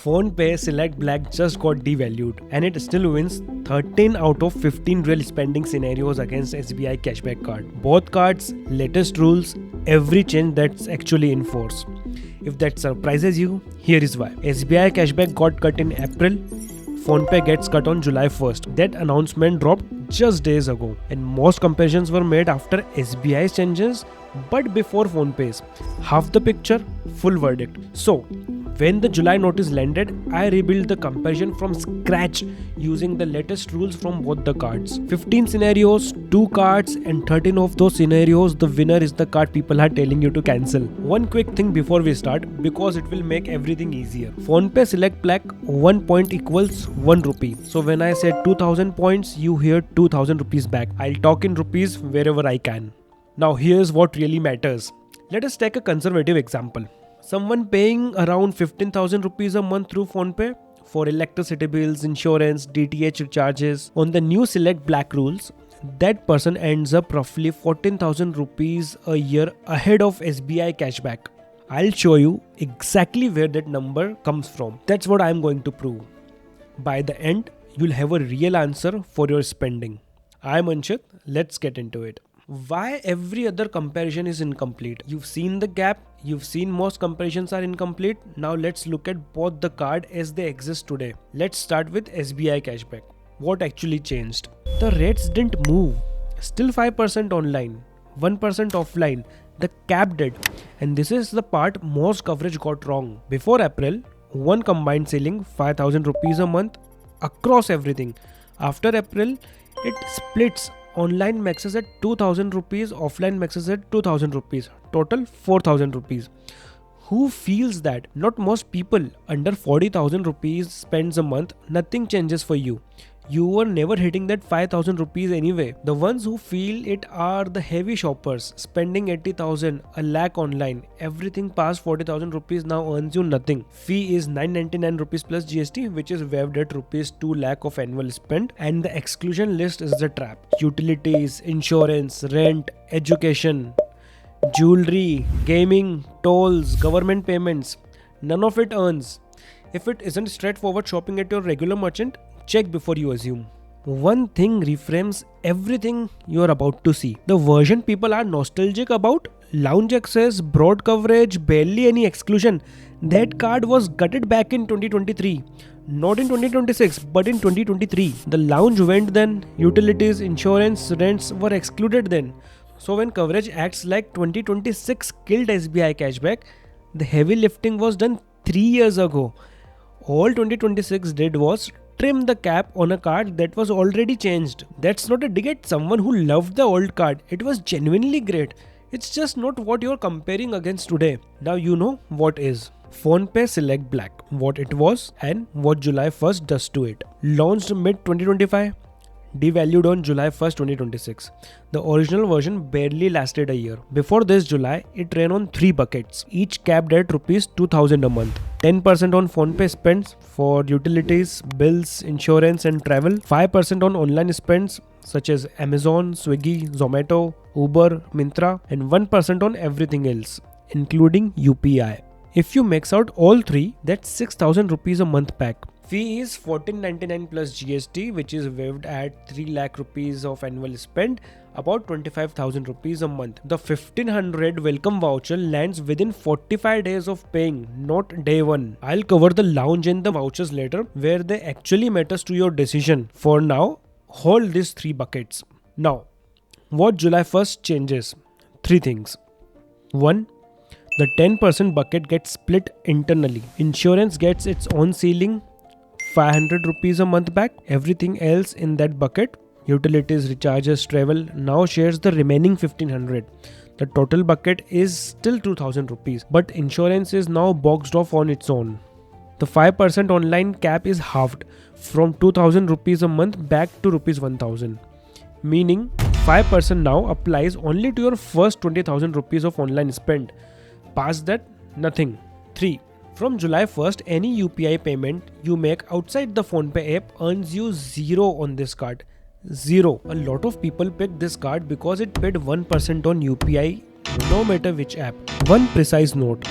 PhonePe SELECT BLACK just got devalued and it still wins 13 out of 15 real spending scenarios against SBI Cashback card. Both cards, latest rules, every change that's actually in force. If that surprises you, here is why. SBI Cashback got cut in April. PhonePe gets cut on July 1st. That announcement dropped just days ago, and most comparisons were made after SBI's changes but before PhonePe's. Half the picture, full verdict. So, when the July notice landed, I rebuilt the comparison from scratch using the latest rules from both the cards. 15 scenarios, 2 cards, and 13 of those scenarios, the winner is the card people are telling you to cancel. One quick thing before we start, because it will make everything easier. PhonePe SELECT BLACK 1 point equals 1 rupee. So when I say 2000 points, you hear 2000 rupees back. I'll talk in rupees wherever I can. Now here's what really matters. Let us take a conservative example. Someone paying around 15,000 rupees a month through PhonePe for electricity bills, insurance, DTH recharges. On the new Select Black rules, that person ends up roughly 14,000 rupees a year ahead of SBI Cashback. I'll show you exactly where that number comes from. That's what I'm going to prove. By the end, you'll have a real answer for your spending. I'm Anchit. Let's get into it. Why every other comparison is incomplete? You've seen the gap, you've seen most comparisons are incomplete. Now let's look at both the card as they exist today. Let's start with SBI Cashback. What actually changed? The rates didn't move. Still 5% online, 1% offline. The cap did. And this is the part most coverage got wrong. Before April, one combined ceiling 5,000 rupees a month across everything. After April, it splits. Online maxes at 2,000 rupees, offline maxes at 2,000 rupees, total 4,000 rupees. Who feels that? Not most people. Under 40,000 rupees spends a month, nothing changes for you. You were never hitting that 5,000 rupees anyway. The ones who feel it are the heavy shoppers, spending 80,000, a lakh online. Everything past 40,000 rupees now earns you nothing. Fee is 999 rupees plus GST, which is waived at rupees 2 lakh of annual spend. And the exclusion list is the trap. Utilities, insurance, rent, education, jewelry, gaming, tolls, government payments. None of it earns. If it isn't straightforward shopping at your regular merchant, check before you assume. One thing reframes everything you are about to see. The version people are nostalgic about, lounge access, broad coverage, barely any exclusion. That card was gutted back in 2023. Not in 2026, but in 2023. The lounge went then, utilities, insurance, rents were excluded then. So when coverage acts like 2026 killed SBI Cashback, the heavy lifting was done 3 years ago. All 2026 did was trim the cap on a card that was already changed. That's not a dig at someone who loved the old card. It was genuinely great. It's just not what you're comparing against today. Now you know what is. PhonePe SELECT BLACK, what it was and what July 1st does to it. Launched mid-2025, devalued on July 1st, 2026. The original version barely lasted a year. Before this July, it ran on 3 buckets, each capped at rupees 2,000 a month. 10% on PhonePe spends for utilities, bills, insurance and travel. 5% on online spends such as Amazon, Swiggy, Zomato, Uber, Myntra, and 1% on everything else, including UPI. If you max out all 3, that's 6,000 rupees a month back. Fee is 1499 plus GST, which is waived at 3 lakh rupees of annual spend, about 25,000 rupees a month. The 1500 welcome voucher lands within 45 days of paying, not day one. I'll cover the lounge and the vouchers later, where they actually matters to your decision. For now, hold these 3 buckets. Now, what July 1st changes? 3 things. 1. The 10% bucket gets split internally. Insurance gets its own ceiling, 500 rupees a month back. Everything else in that bucket, utilities, recharges, travel, now shares the remaining 1500. The total bucket is still 2000 rupees, but insurance is now boxed off on its own. The 5% online cap is halved from 2000 rupees a month back to rupees 1000. Meaning 5% now applies only to your first 20,000 rupees of online spend. Past that, nothing. 3. From July 1st, any UPI payment you make outside the PhonePe app earns you 0 on this card. 0. A lot of people pick this card because it paid 1% on UPI no matter which app. One precise note.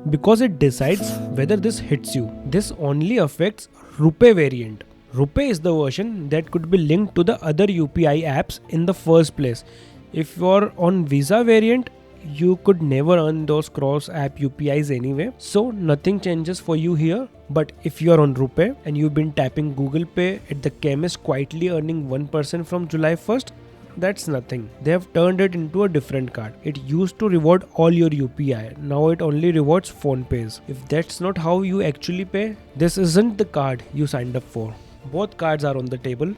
because it decides whether this hits you. This only affects Rupee variant. Rupee is the version that could be linked to the other UPI apps in the first place. If you're on Visa variant, you could never earn those cross app UPIs anyway, so nothing changes for you here. But if you're on Rupee and you've been tapping Google Pay at the chemist quietly earning 1% from July 1st, that's nothing. They have turned it into a different card. It used to reward all your UPI. Now it only rewards PhonePes. If that's not how you actually pay, this isn't the card you signed up for. Both cards are on the table.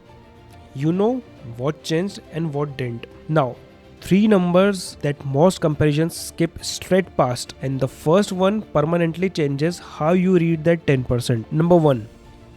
You know what changed and what didn't. Now, 3 numbers that most comparisons skip straight past, and the first one permanently changes how you read that 10%. Number 1.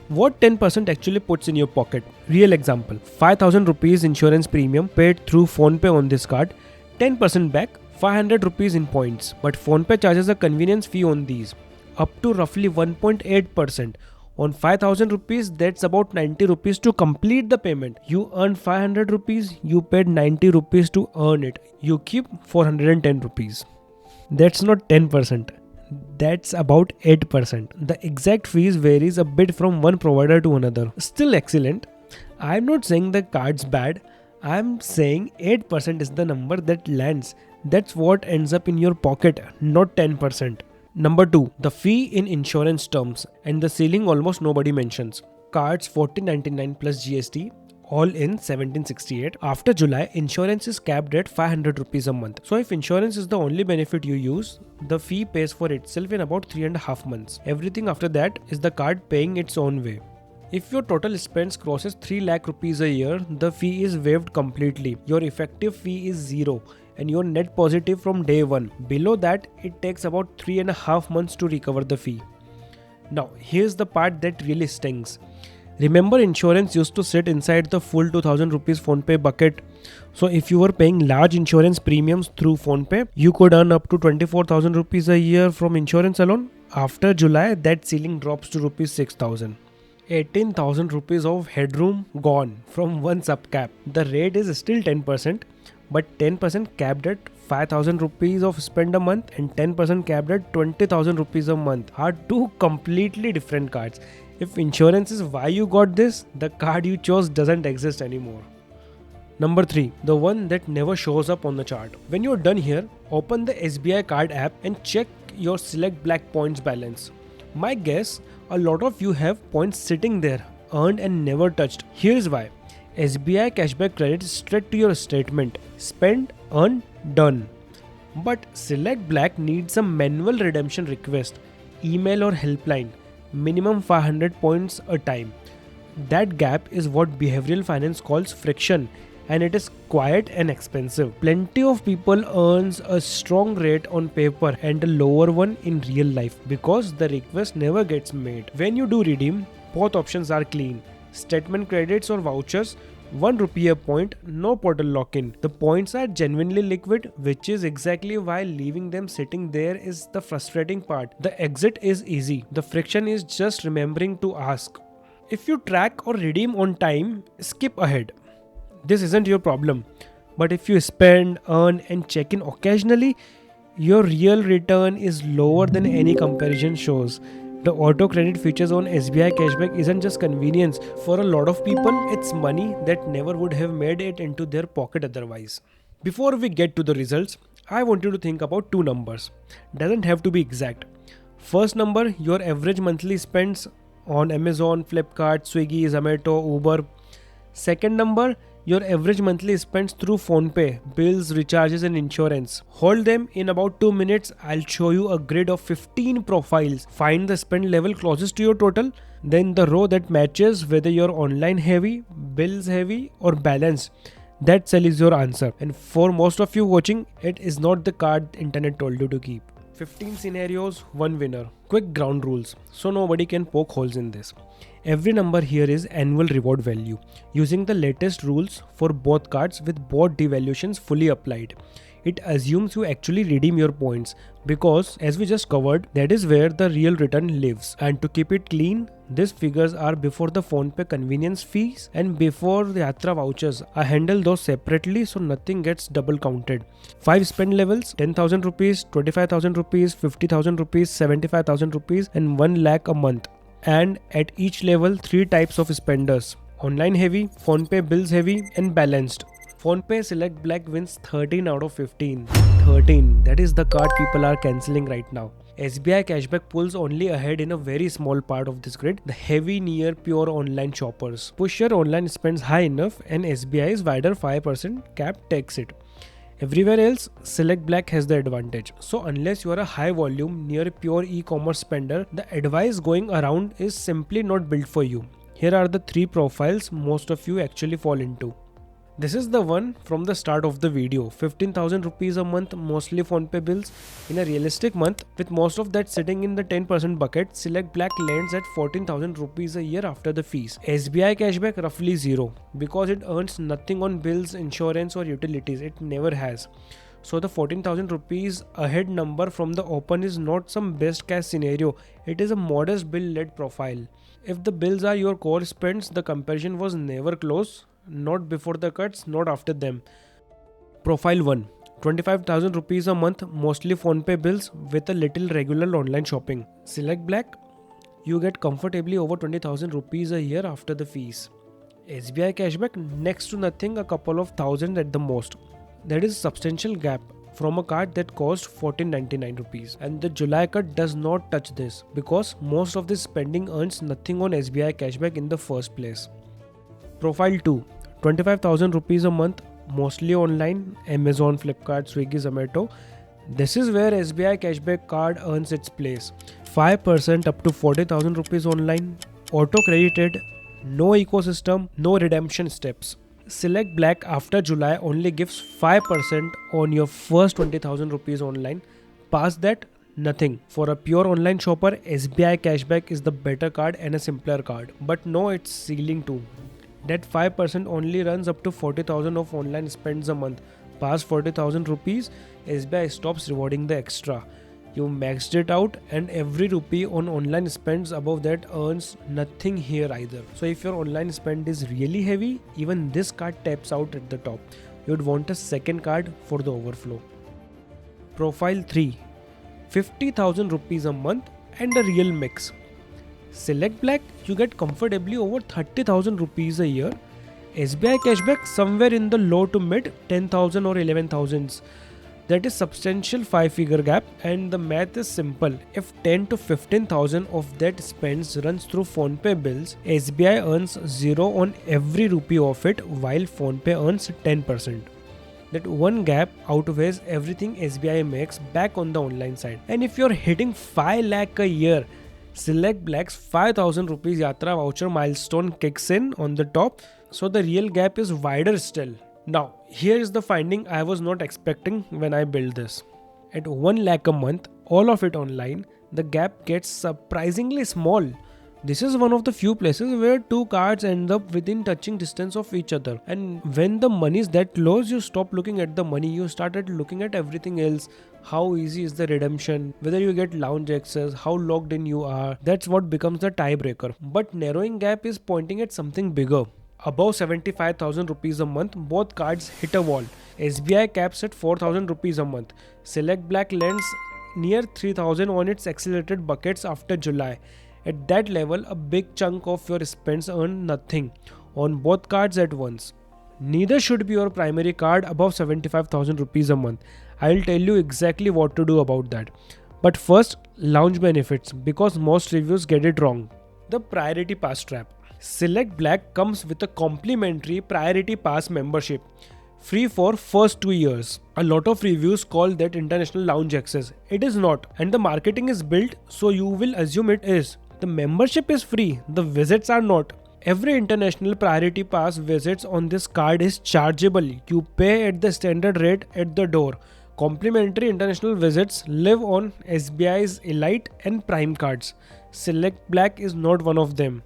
What 10% actually puts in your pocket? Real example. 5,000 rupees insurance premium paid through PhonePe on this card. 10% back, 500 rupees in points. But PhonePe charges a convenience fee on these, up to roughly 1.8%. On 5,000 rupees, that's about 90 rupees to complete the payment. You earn 500 rupees, you paid 90 rupees to earn it. You keep 410 rupees. That's not 10%. That's about 8%. The exact fees varies a bit from one provider to another. Still excellent. I'm not saying the card's bad. I'm saying 8% is the number that lands. That's what ends up in your pocket, not 10%. Number 2. The fee in insurance terms, and the ceiling almost nobody mentions. Cards 1499 plus GST, all in 1768. After July, insurance is capped at 500 rupees a month. So if insurance is the only benefit you use, the fee pays for itself in about 3.5 months. Everything after that is the card paying its own way. If your total spends crosses 3 lakh rupees a year, the fee is waived completely. Your effective fee is 0. And you're net positive from day 1. Below that, it takes about 3.5 months to recover the fee. Now, here's the part that really stings. Remember, insurance used to sit inside the full 2,000 rupees PhonePe bucket. So if you were paying large insurance premiums through PhonePe, you could earn up to 24,000 rupees a year from insurance alone. After July, that ceiling drops to rupees 6,000. 18,000 rupees of headroom gone from one subcap. The rate is still 10%. But 10% capped at 5,000 rupees of spend a month and 10% capped at 20,000 rupees a month are two completely different cards. If insurance is why you got this, the card you chose doesn't exist anymore. Number 3. The one that never shows up on the chart. When you're done here, open the SBI card app and check your Select Black points balance. My guess, a lot of you have points sitting there, earned and never touched. Here's why. SBI Cashback credits straight to your statement. Spend, earn, done. But Select Black needs a manual redemption request, email or helpline, minimum 500 points a time. That gap is what behavioral finance calls friction, and it is quiet and expensive. Plenty of people earns a strong rate on paper and a lower one in real life because the request never gets made. When you do redeem, both options are clean. Statement credits or vouchers, 1 rupee a point, no portal lock-in. The points are genuinely liquid, which is exactly why leaving them sitting there is the frustrating part. The exit is easy. The friction is just remembering to ask. If you track or redeem on time, skip ahead. This isn't your problem. But if you spend, earn and check in occasionally, your real return is lower than any comparison shows. The auto credit features on SBI Cashback isn't just convenience. For a lot of people, it's money that never would have made it into their pocket otherwise. Before we get to the results, I want you to think about 2 numbers. Doesn't have to be exact. First number, your average monthly spends on Amazon, Flipkart, Swiggy, Zomato, Uber. Second number, your average monthly spends through PhonePe, bills, recharges and insurance. Hold them in about 2 minutes. I'll show you a grid of 15 profiles. Find the spend level closest to your total. Then the row that matches whether you're online heavy, bills heavy or balanced. That cell is your answer. And for most of you watching, it is not the card internet told you to keep. 15 scenarios, 1 winner. Quick ground rules, so nobody can poke holes in this. Every number here is annual reward value, using the latest rules for both cards with both devaluations fully applied. It assumes you actually redeem your points because, as we just covered, that is where the real return lives. And to keep it clean, these figures are before the PhonePe convenience fees and before the Yatra vouchers. I handle those separately so nothing gets double counted. 5 spend levels: 10,000 rupees, 25,000 rupees, 50,000 rupees, 75,000 rupees and 1 lakh a month. And at each level, 3 types of spenders: online heavy, PhonePe bills heavy and balanced. PhonePe Select Black wins 13 out of 15. 13. That is the card people are cancelling right now. SBI Cashback pulls only ahead in a very small part of this grid, the heavy near pure online shoppers. Push your online spends high enough and SBI's wider 5% cap takes it. Everywhere else, Select Black has the advantage. So unless you are a high volume, near pure e-commerce spender, the advice going around is simply not built for you. Here are the 3 profiles most of you actually fall into. This is the one from the start of the video. 15,000 rupees a month, mostly PhonePe bills. In a realistic month, with most of that sitting in the 10% bucket, Select Black lands at 14,000 rupees a year after the fees. SBI Cashback roughly 0 because it earns nothing on bills, insurance or utilities. It never has. So the 14,000 rupees ahead number from the open is not some best case scenario. It is a modest bill led profile. If the bills are your core spends, the comparison was never close. Not before the cuts, not after them. Profile 1. 25,000 rupees a month, mostly PhonePe bills with a little regular online shopping. Select Black, you get comfortably over 20,000 rupees a year after the fees. SBI Cashback, next to nothing, a couple of thousand at the most. That is a substantial gap from a card that cost 1499 rupees. And the July cut does not touch this because most of this spending earns nothing on SBI Cashback in the first place. Profile 2. 25,000 rupees a month, mostly online, Amazon, Flipkart, Swiggy, Zomato. This is where SBI Cashback card earns its place. 5% up to 40,000 rupees online, auto credited, no ecosystem, no redemption steps. Select Black after July only gives 5% on your first 20,000 rupees online. Past that, nothing. For a pure online shopper, SBI Cashback is the better card and a simpler card. But no, it's ceiling too. That 5% only runs up to 40,000 of online spends a month. Past 40,000 rupees, SBI stops rewarding the extra. You maxed it out and every rupee on online spends above that earns nothing here either. So if your online spend is really heavy, even this card taps out at the top. You'd want a second card for the overflow. Profile 3. 50,000 rupees a month and a real mix. Select Black, you get comfortably over 30,000 rupees a year. SBI Cashback somewhere in the low to mid 10,000 or 11,000s. That is substantial 5-figure gap and the math is simple. If 10 to 15,000 of that spends runs through PhonePe bills, SBI earns 0 on every rupee of it while PhonePe earns 10%. That one gap outweighs everything SBI makes back on the online side. And if you're hitting 5 lakh a year, Select Black's 5,000 rupees Yatra voucher milestone kicks in on the top, so the real gap is wider still. Now, here is the finding I was not expecting when I built this. At 1 lakh a month, all of it online, the gap gets surprisingly small. This is one of the few places where two cards end up within touching distance of each other. And when the money is that close, you stop looking at the money, you started looking at everything else. How easy is the redemption, whether you get lounge access, how logged in you are. That's what becomes the tiebreaker. But narrowing gap is pointing at something bigger. Above 75,000 rupees a month, both cards hit a wall. SBI caps at 4,000 rupees a month. Select Black lands near 3,000 on its accelerated buckets after July. At that level, a big chunk of your spends earn nothing on both cards at once. Neither should be your primary card above 75,000 rupees a month. I'll tell you exactly what to do about that. But first, lounge benefits, because most reviews get it wrong. The Priority Pass trap. Select Black comes with a complimentary Priority Pass membership, free for first 2 years. A lot of reviews call that international lounge access. It is not, and the marketing is built so you will assume it is. The membership is free, the visits are not. Every international Priority Pass visits on this card is chargeable. You pay at the standard rate at the door. Complimentary international visits live on SBI's Elite and Prime cards. Select Black is not one of them.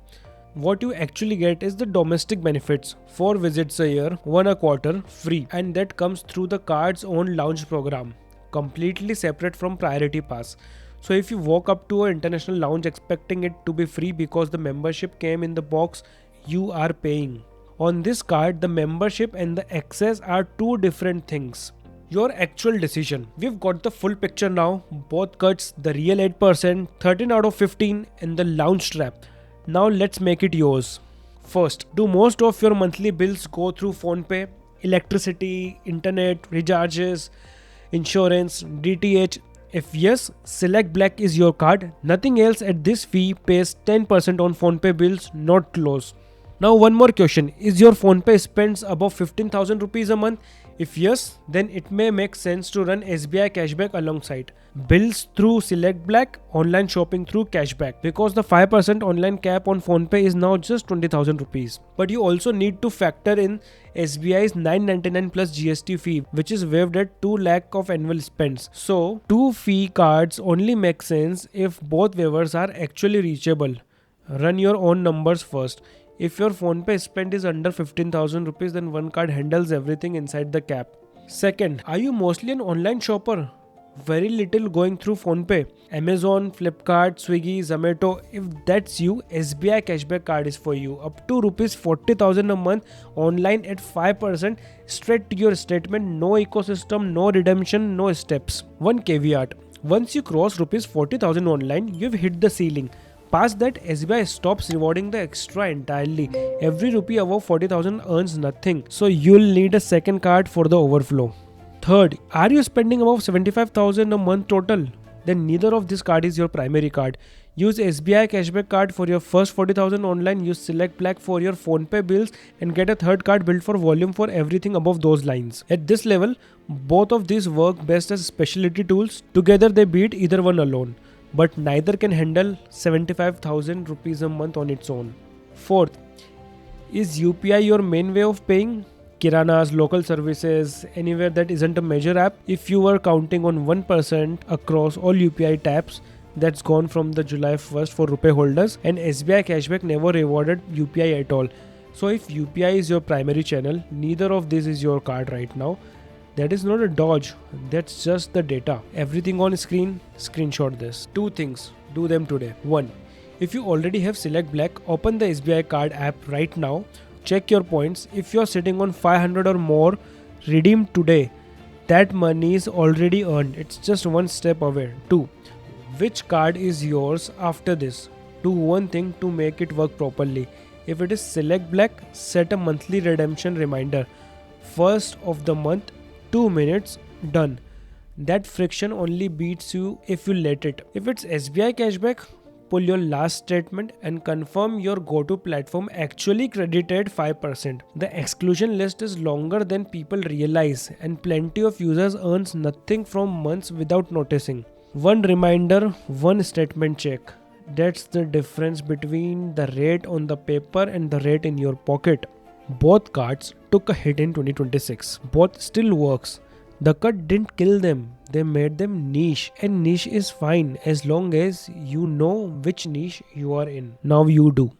What you actually get is the domestic benefits, 4 visits a year, 1 a quarter, free, and that comes through the card's own lounge program, completely separate from Priority Pass. So if you walk up to an international lounge expecting it to be free because the membership came in the box, you are paying. On this card, the membership and the access are two different things. Your actual decision. We've got the full picture now, both cuts, the real 8%, 13 out of 15 and the lounge trap. Now let's make it yours. First, do most of your monthly bills go through PhonePe? Electricity, internet, recharges, insurance, DTH? If yes, Select Black is your card. Nothing else at this fee pays 10% on PhonePe bills, not close. Now one more question, is your PhonePe spends above 15,000 rupees a month? If yes, then it may make sense to run SBI Cashback alongside. Bills through Select Black, online shopping through Cashback, because the 5% online cap on PhonePe is now just 20,000 rupees. But you also need to factor in SBI's 999 plus GST fee, which is waived at 2 lakh of annual spends. So, two fee cards only make sense if both waivers are actually reachable. Run your own numbers first. If your PhonePe spend is under 15,000 rupees, then one card handles everything inside the cap. Second, are you mostly an online shopper? Very little going through PhonePe. Amazon, Flipkart, Swiggy, Zomato. If that's you, SBI Cashback card is for you. Up to rupees 40,000 a month, online at 5%, straight to your statement, no ecosystem, no redemption, no steps. One caveat. Once you cross rupees 40,000 online, you've hit the ceiling. Past that, SBI stops rewarding the extra entirely. Every rupee above 40,000 earns nothing. So you'll need a second card for the overflow. Third, are you spending above 75,000 a month total? Then neither of this card is your primary card. Use SBI Cashback card for your first 40,000 online, use Select Black for your PhonePe bills and get a third card built for volume for everything above those lines. At this level, both of these work best as specialty tools. Together they beat either one alone. But neither can handle 75,000 rupees a month on its own. Fourth, is UPI your main way of paying? Kiranas, local services, anywhere that isn't a major app? If you were counting on 1% across all UPI taps, that's gone from the July 1st for RuPay holders, and SBI Cashback never rewarded UPI at all. So if UPI is your primary channel, neither of these is your card right now. That is not a dodge, that's just the data. Everything on screen, screenshot this. Two things, do them today. 1. If you already have Select Black, open the SBI card app right now. Check your points. If you're sitting on 500 or more, redeem today. That money is already earned. It's just one step away. 2. Which card is yours after this? Do one thing to make it work properly. If it is Select Black, set a monthly redemption reminder. First of the month, 2 minutes, done. That friction only beats you if you let it. If it's SBI Cashback, pull your last statement and confirm your go-to platform actually credited 5%. The exclusion list is longer than people realize, and plenty of users earns nothing from months without noticing. One reminder, one statement check. That's the difference between the rate on the paper and the rate in your pocket. Both cards took a hit in 2026. Both still works. The cut didn't kill them. They made them niche, and niche is fine as long as you know which niche you are in. Now you do.